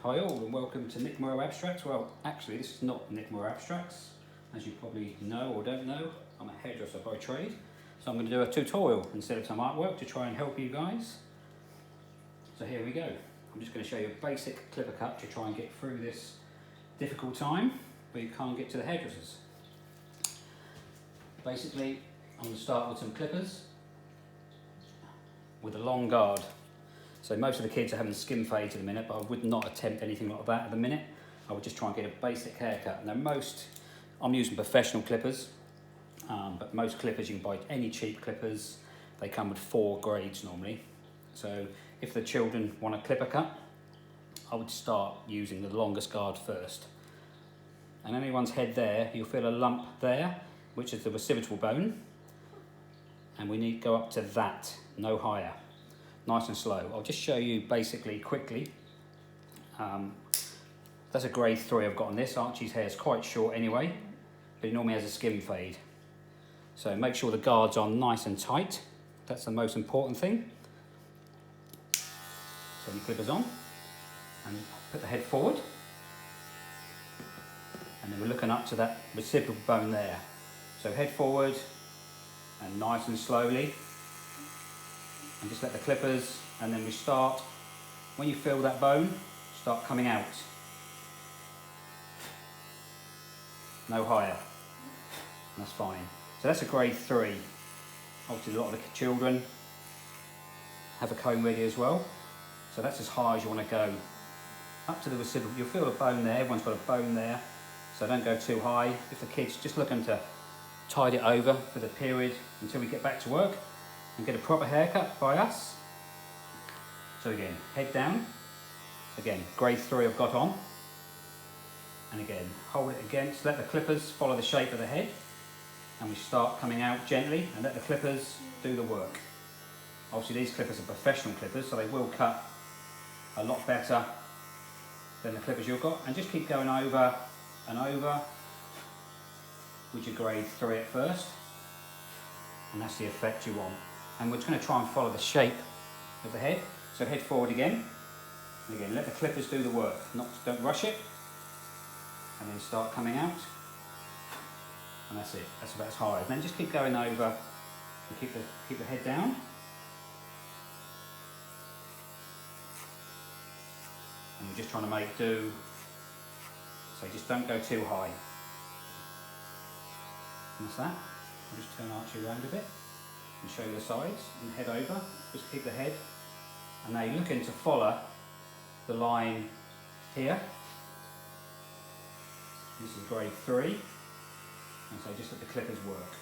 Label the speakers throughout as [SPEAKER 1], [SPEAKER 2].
[SPEAKER 1] Hi all and welcome to Nick Moreau Abstracts. Well, actually this is not Nick Moreau Abstracts. As you probably know or don't know, I'm a hairdresser by trade. So I'm going to do a tutorial instead of some artwork to try and help you guys. So here we go. I'm just going to show you a basic clipper cut to try and get through this difficult time where you can't get to the hairdressers. Basically, I'm going to start with some clippers with a long guard. So most of the kids are having skin fades at the minute, but I would not attempt anything like that at the minute. I would just try and get a basic haircut. Now I'm using professional clippers, but most clippers, you can buy any cheap clippers. They come with 4 grades normally. So if the children want a clipper cut, I would start using the longest guard first. And anyone's head there, you'll feel a lump there, which is the occipital bone. And we need to go up to that, no higher. Nice and slow. I'll just show you basically quickly. That's a grade 3 I've got on this. Archie's hair is quite short anyway, but he normally has a skin fade. So make sure the guards are nice and tight. That's the most important thing. So your clippers on and put the head forward. And then we're looking up to that occipital bone there. So head forward and nice and slowly. And just let the clippers, and then we start, when you feel that bone, start coming out. No higher, and that's fine. So that's a grade 3. Obviously a lot of the children have a comb ready as well. So that's as high as you want to go. Up to the occipital, you'll feel a bone there, everyone's got a bone there. So don't go too high. If the kid's just looking to tide it over for the period until we get back to work, and get a proper haircut by us. So again, head down. Again, grade 3 I've got on. And again, hold it against, let the clippers follow the shape of the head. And we start coming out gently and let the clippers do the work. Obviously these clippers are professional clippers, so they will cut a lot better than the clippers you've got. And just keep going over and over with your grade 3 at first. And that's the effect you want. And we're just going to try and follow the shape of the head. So head forward again. And again, let the clippers do the work. Don't rush it. And then start coming out. And that's it. That's about as high. And then just keep going over and keep the head down. And we're just trying to make do. So just don't go too high. And that's that. I'll just turn Archie around a bit and show you the sides and head over. Just keep the head, and now you're looking to follow the line here. This is grade 3, and so just let the clippers work.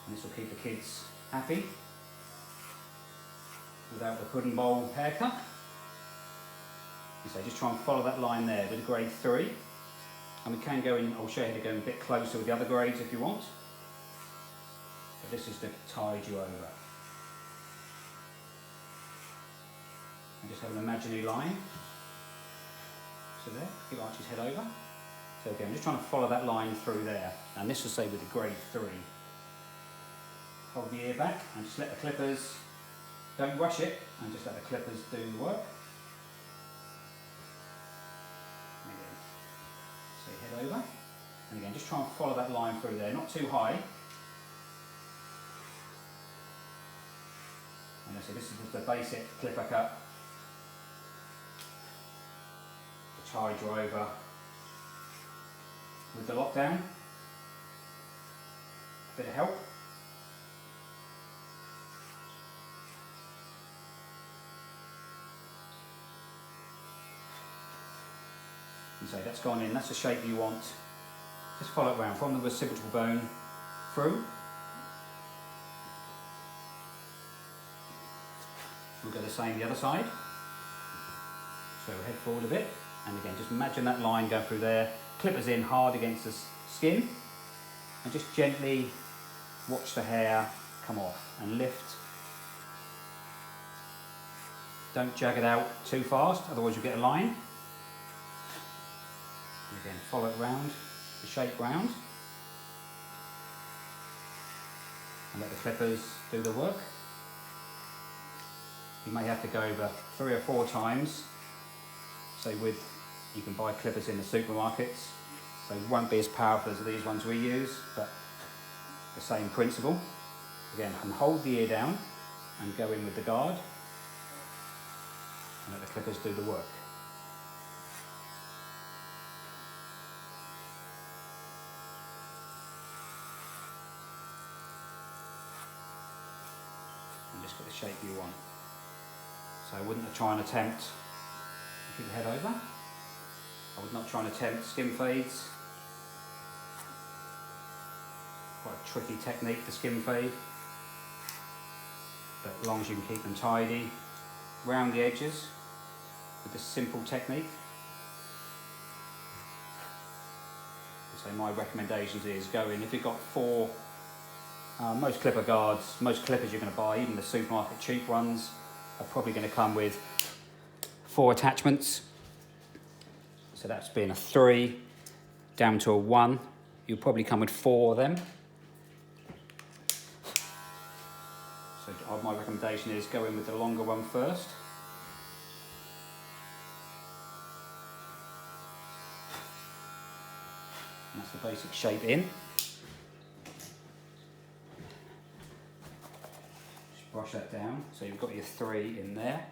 [SPEAKER 1] And this will keep the kids happy without the pudding bowl haircut. So just try and follow that line there with a grade 3. And we can go in, I'll show you how to go in a bit closer with the other grades if you want. But this is to tide you over. And just have an imaginary line. So there, keep Archie's head over. So again, I'm just trying to follow that line through there. And this will say with the grade 3. Hold the ear back and just let the clippers, don't rush it, and just let the clippers do the work. So head over, and again just try and follow that line through there, not too high. And so this is the basic clipper cut to tide you over with the lockdown. A bit of help. And so that's gone in, that's the shape you want. Just follow it around from the occipital bone through. We'll go the same the other side. So head forward a bit, and again just imagine that line going through there. Clippers in hard against the skin, and just gently watch the hair come off and lift. Don't jag it out too fast, otherwise you'll get a line. Again, follow it round, the shape round, and let the clippers do the work. You may have to go over 3 or 4 times. So you can buy clippers in the supermarkets. So it won't be as powerful as these ones we use, but the same principle. Again, and hold the ear down and go in with the guard and let the clippers do the work. And just get the shape you want. So I wouldn't try and attempt, keep the head over, I would not try and attempt skin fades. Quite a tricky technique, the skin fade, but as long as you can keep them tidy round the edges with this simple technique. So my recommendations is go in, if you've got 4, most clipper guards, most clippers you're going to buy, even the supermarket cheap ones, are probably going to come with 4 attachments. So that's been a 3 down to a 1. You'll probably come with 4 of them. So my recommendation is go in with the longer one first. And that's the basic shape in. Just brush that down. So you've got your 3 in there.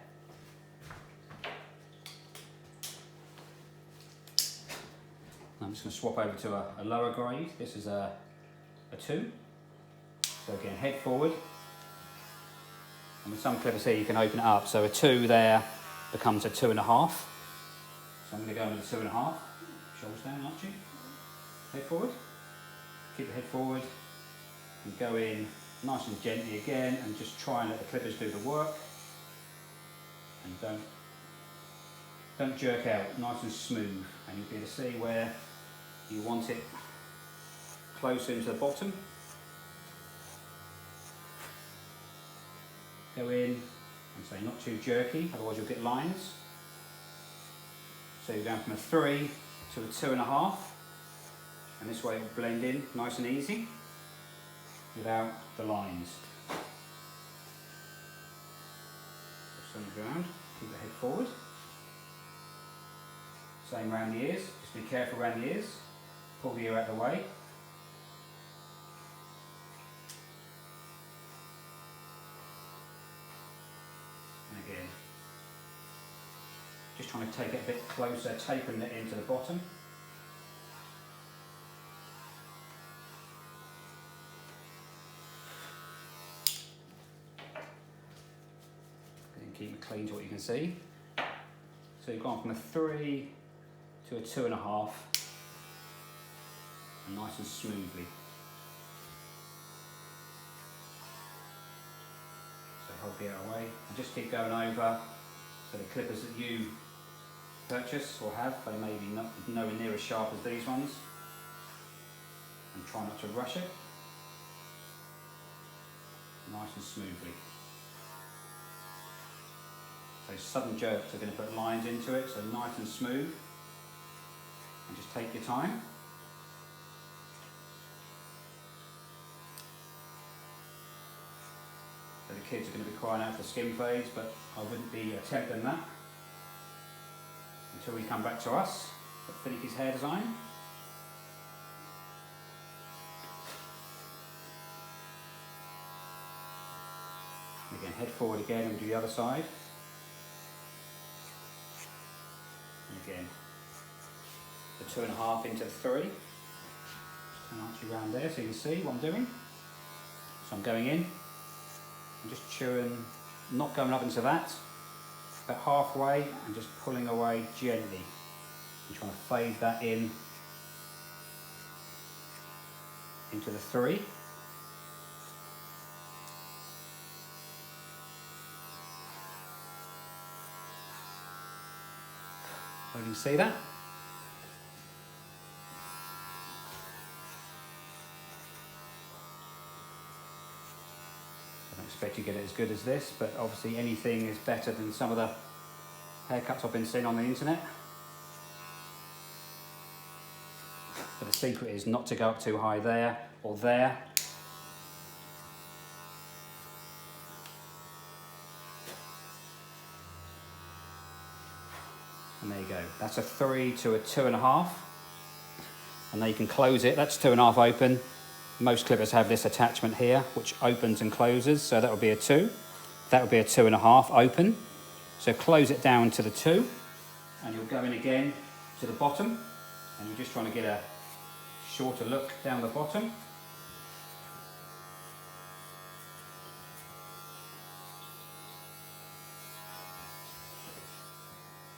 [SPEAKER 1] I'm just going to swap over to a lower grade. This is a 2. So again, head forward. And with some clippers here you can open it up. So a 2 there becomes a 2.5. So I'm going to go into the 2.5. Shoulders down, aren't you? Head forward. Keep the head forward. And go in nice and gently again and just try and let the clippers do the work. And don't jerk out, nice and smooth. And you'll be able to see where you want it closer into the bottom. Go in and say not too jerky, otherwise you'll get lines. So you're going from a 3 to a 2.5, and this way it will blend in nice and easy without the lines. So turn it around, keep the head forward. Same around the ears, just be careful around the ears. Pull the ear out of the way. And again, just trying to take it a bit closer, tapering it into the bottom. And keep it clean to what you can see. So you've gone from a 3 to a 2.5, and nice and smoothly. So hold the air away and just keep going over. So the clippers that you purchase or have, they may be nowhere near as sharp as these ones. And try not to rush it. Nice and smoothly. So sudden jerks are going to put lines into it, so nice and smooth. And just take your time. So the kids are going to be crying out for skin fades, but I wouldn't be attempting that until we come back to us at Finiky's hair design. And again, head forward again and do the other side. And again, the 2.5 into 3. Just turn Archie around there so you can see what I'm doing. So I'm going in. I'm just chewing, not going up into that, about halfway and just pulling away gently. I'm trying to fade that in into the 3. So you can see that. I don't expect you to get it as good as this, but obviously anything is better than some of the haircuts I've been seeing on the internet. But the secret is not to go up too high there or there. And there you go. That's a 3 to a 2.5. And now you can close it. That's 2.5 open. Most clippers have this attachment here, which opens and closes. So that would be a 2. That would be a 2.5 open. So close it down to the 2. And you'll go in again to the bottom. And you're just trying to get a shorter look down the bottom.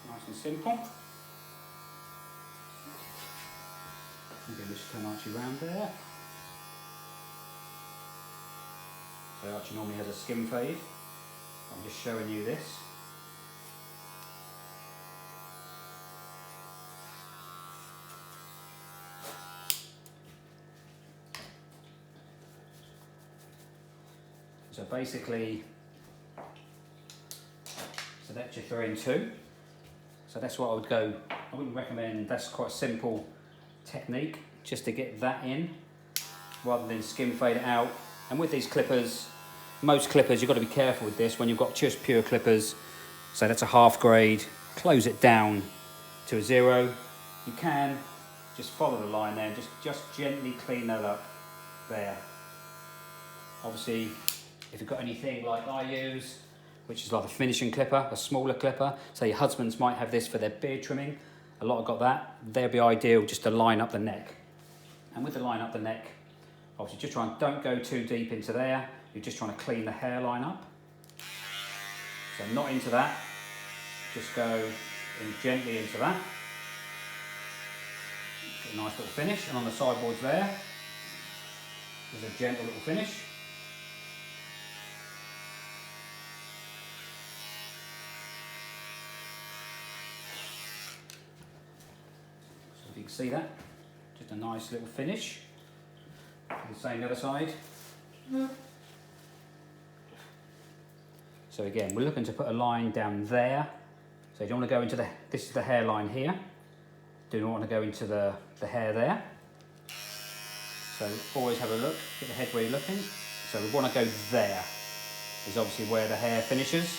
[SPEAKER 1] Nice and simple. Again, just turn Archie round there. So Archie normally has a skim fade. I'm just showing you this. So basically, so that's your 3 and 2. So that's what I would go. I wouldn't recommend. That's quite a simple technique just to get that in, rather than skim fade it out. And with these clippers, most clippers, you've got to be careful with this when you've got just pure clippers. So that's a half grade. Close it down to a 0. You can just follow the line there and just gently clean that up there. Obviously, if you've got anything like I use, which is like a finishing clipper, a smaller clipper, so your husbands might have this for their beard trimming, a lot have got that, they'd be ideal just to line up the neck. And with the line up the neck, obviously just try and don't go too deep into there, you're just trying to clean the hairline up. So not into that, just go in gently into that. Get a nice little finish, and on the sideboards there, there's a gentle little finish. You can see that, just a nice little finish. The same the other side. So again, we're looking to put a line down there. So you don't want to go into this is the hairline here. Do not want to go into the hair there. So always have a look, get the head where you're looking. So we want to go there, is obviously where the hair finishes.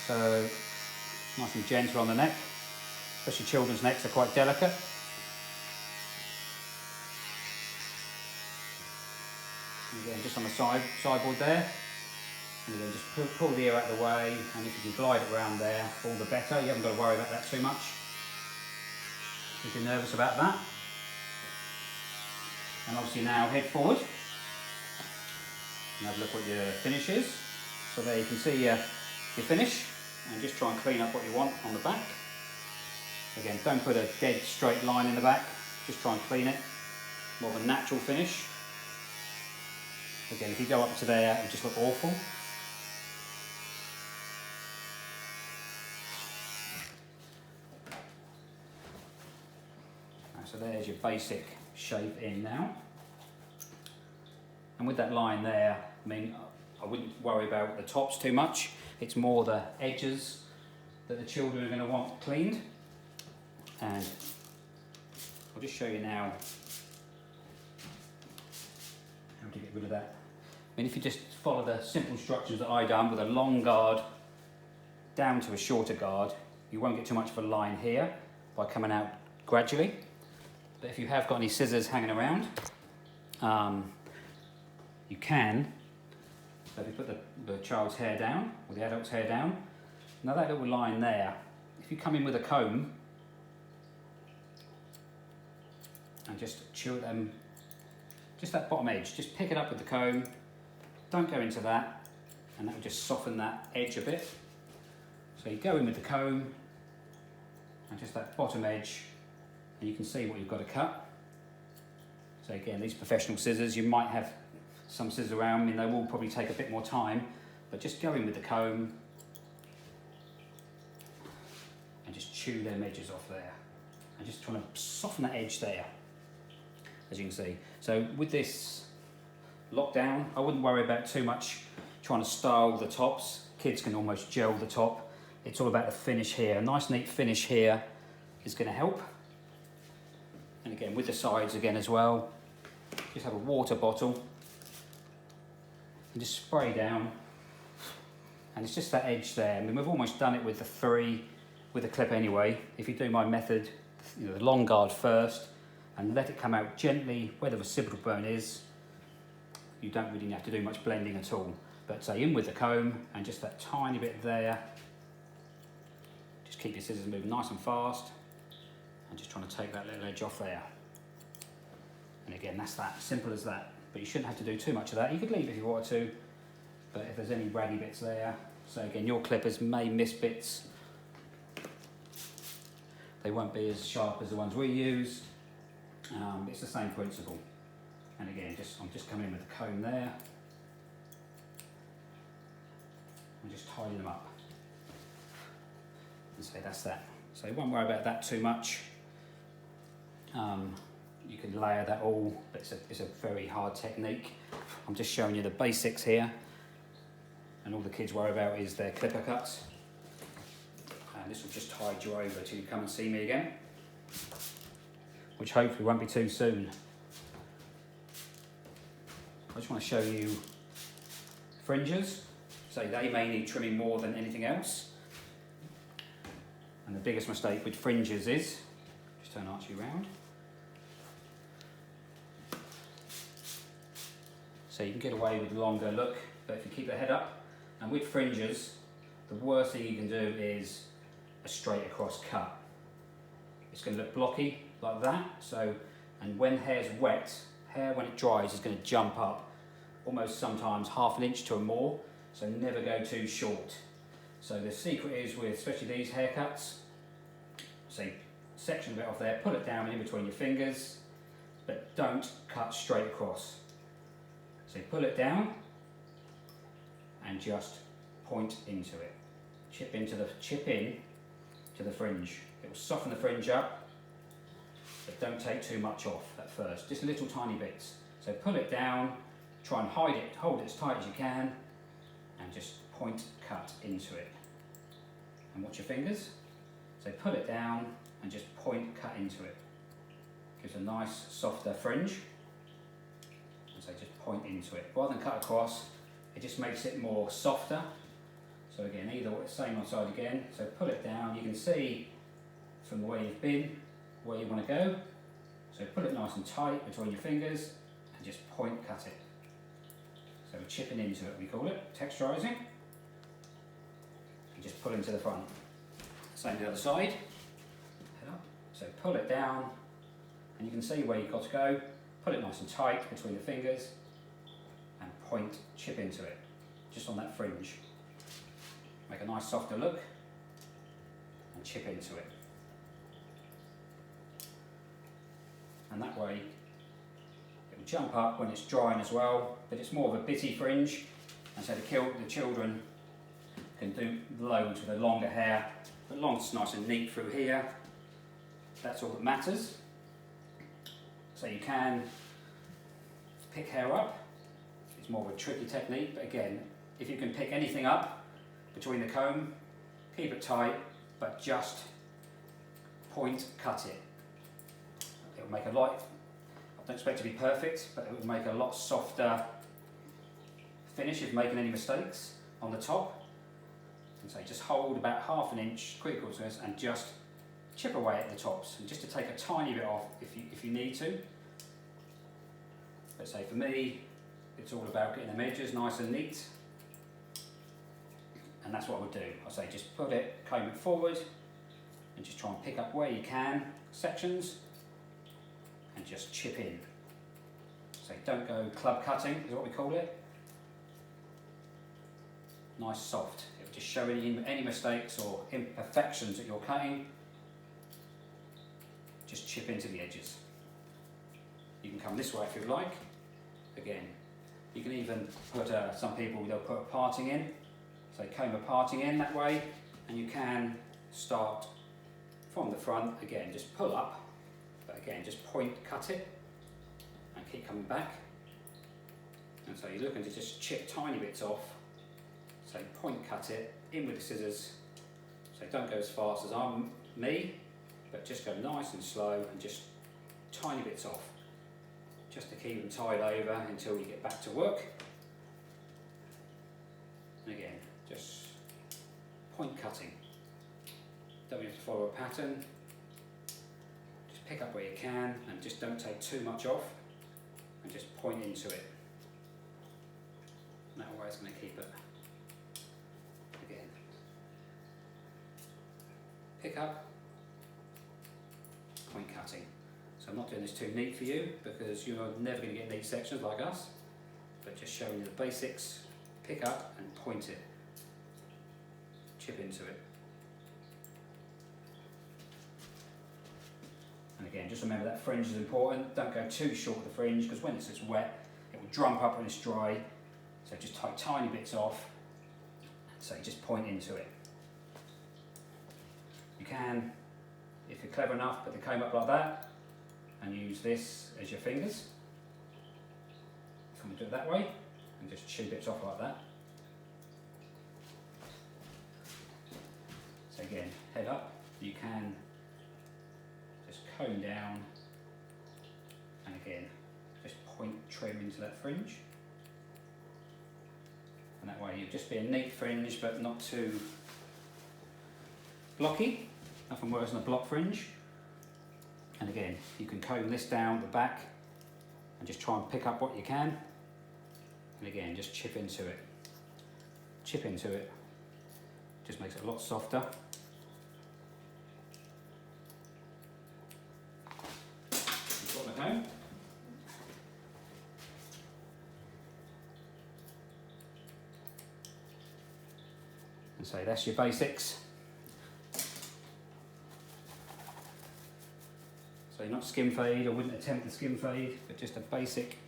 [SPEAKER 1] So nice and gentle on the neck. Especially children's necks are quite delicate. And again, just on the sideboard there. And again, just pull the ear out of the way, and if you can glide it around there, all the better. You haven't got to worry about that too much if you're nervous about that. And obviously now head forward and have a look what your finish is. So there you can see your finish, and just try and clean up what you want on the back. Again, don't put a dead straight line in the back, just try and clean it. More of a natural finish. Again, if you go up to there, it just look awful. So there's your basic shape in now. And with that line there, I mean, I wouldn't worry about the tops too much. It's more the edges that the children are going to want cleaned. And I'll just show you now how to get rid of that. I mean, if you just follow the simple instructions that I done with a long guard down to a shorter guard, you won't get too much of a line here by coming out gradually. But if you have got any scissors hanging around, you can. So if you put the child's hair down, or the adult's hair down, now that little line there, if you come in with a comb, and just chew them, just that bottom edge, just pick it up with the comb, don't go into that, and that will just soften that edge a bit. So you go in with the comb, and just that bottom edge, and you can see what you've got to cut. So again, these professional scissors, you might have some scissors around, I mean, they will probably take a bit more time, but just go in with the comb, and just chew them edges off there. And just trying to soften that edge there, as you can see. So with this lockdown, I wouldn't worry about too much trying to style the tops. Kids can almost gel the top. It's all about the finish here. A nice neat finish here is going to help. And again, with the sides again as well, just have a water bottle and just spray down And it's just that edge there. I mean, we've almost done it with the 3 with the clip anyway. If you do my method, you know, the long guard first and let it come out gently where the occipital bone is, you don't really have to do much blending at all. But say in with the comb and just that tiny bit there. Just keep your scissors moving nice and fast and just trying to take that little edge off there. And again, that's that, simple as that. But you shouldn't have to do too much of that. You could leave if you wanted to, but if there's any raggy bits there, so again, your clippers may miss bits. They won't be as sharp as the ones we use. It's the same principle. And again, I'm just coming in with the comb there. And just tidy them up. And so that's that. So you won't worry about that too much. You can layer that all, but it's a very hard technique. I'm just showing you the basics here. And all the kids worry about is their clipper cuts. And this will just tide you over till you come and see me again, which hopefully won't be too soon. I just want to show you fringes. So they may need trimming more than anything else. And the biggest mistake with fringes is, just turn Archie around. So you can get away with a longer look, but if you keep the head up, and with fringes, the worst thing you can do is a straight across cut. It's going to look blocky like that. So, and when hair's wet, hair when it dries is going to jump up almost sometimes ½ an inch to more. So never go too short. So the secret is with especially these haircuts, so section a bit off there, pull it down in between your fingers, but don't cut straight across. So pull it down and just point into it. Chip in to the fringe. It will soften the fringe up, but don't take too much off at first, just little tiny bits. So pull it down, try and hold it as tight as you can, and just point, cut into it. And watch your fingers. So pull it down and just point, cut into it. Gives a nice, softer fringe. And so just point into it. Rather than cut across, it just makes it more softer. So again, either way, same on side again. So pull it down. You can see from the way you've been where you want to go. So pull it nice and tight between your fingers and just point, cut it. So we're chipping into it, we call it, texturising. And just pull into the front. Same the other side. Head up. So pull it down, and you can see where you've got to go. Pull it nice and tight between the fingers, and point, chip into it, just on that fringe. Make a nice softer look, and chip into it. And that way, it will jump up when it's drying as well, but it's more of a bitty fringe, and so the children can do loads with a longer hair, but long it's nice and neat through here. That's all that matters. So you can pick hair up. It's more of a tricky technique, but again, if you can pick anything up between the comb, keep it tight, but just point, cut it. It will make a lot, I don't expect it to be perfect, but it will make a lot softer finish if you're making any mistakes on the top. And so just hold about ½ an inch, critical to this, and just chip away at the tops, and just to take a tiny bit off if you need to. But say for me, it's all about getting the edges nice and neat, and that's what I would do. I say just put it, comb it forward, and just try and pick up where you can sections, and just chip in. So don't go club cutting, is what we call it. Nice soft. It will just show any mistakes or imperfections that you're cutting. Just chip into the edges. You can come this way if you like. Again, you can even put some people, they'll put a parting in. So comb a parting in that way, and you can start from the front. Again, just pull up, but again, just point, cut it, and keep coming back. And so you're looking to just chip tiny bits off. So point, cut it, in with the scissors. So don't go as fast as me, but just go nice and slow and just tiny bits off, just to keep them tied over until you get back to work. And again, just point cutting. Don't have to follow a pattern. Just pick up where you can and just don't take too much off and just point into it. That way it's going to keep it. Again. Pick up, point cutting. So I'm not doing this too neat for you because you're never going to get neat sections like us, but just showing you the basics. Pick up and point it. Chip into it. And again, just remember that fringe is important. Don't go too short with the fringe because when it's just wet, it will drum up when it's dry. So just take tiny bits off. So you just point into it. You can, if you're clever enough, put the comb up like that and use this as your fingers. If you want to do it that way, and just chew bits off like that. So again, head up, you can just comb down and again, just point trim into that fringe. And that way you'll just be a neat fringe but not too blocky. Nothing worse than a block fringe. And again, you can comb this down the back and just try and pick up what you can. And again, just chip into it. Chip into it. Just makes it a lot softer. You've got the comb. And so that's your basics. So not skim fade, I wouldn't attempt the skim fade, but just a basic,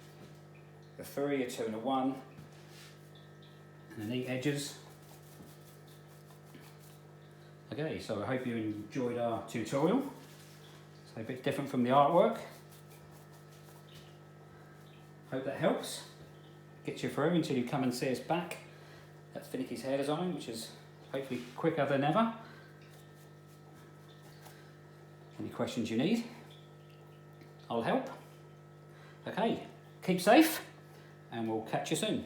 [SPEAKER 1] a 3, a 2 and a 1, and the neat edges. Okay, so I hope you enjoyed our tutorial. It's a bit different from the artwork. Hope that helps. Get you through until you come and see us back at Finicky's hair design, which is hopefully quicker than ever. Any questions you need, I'll help. Okay, keep safe and we'll catch you soon.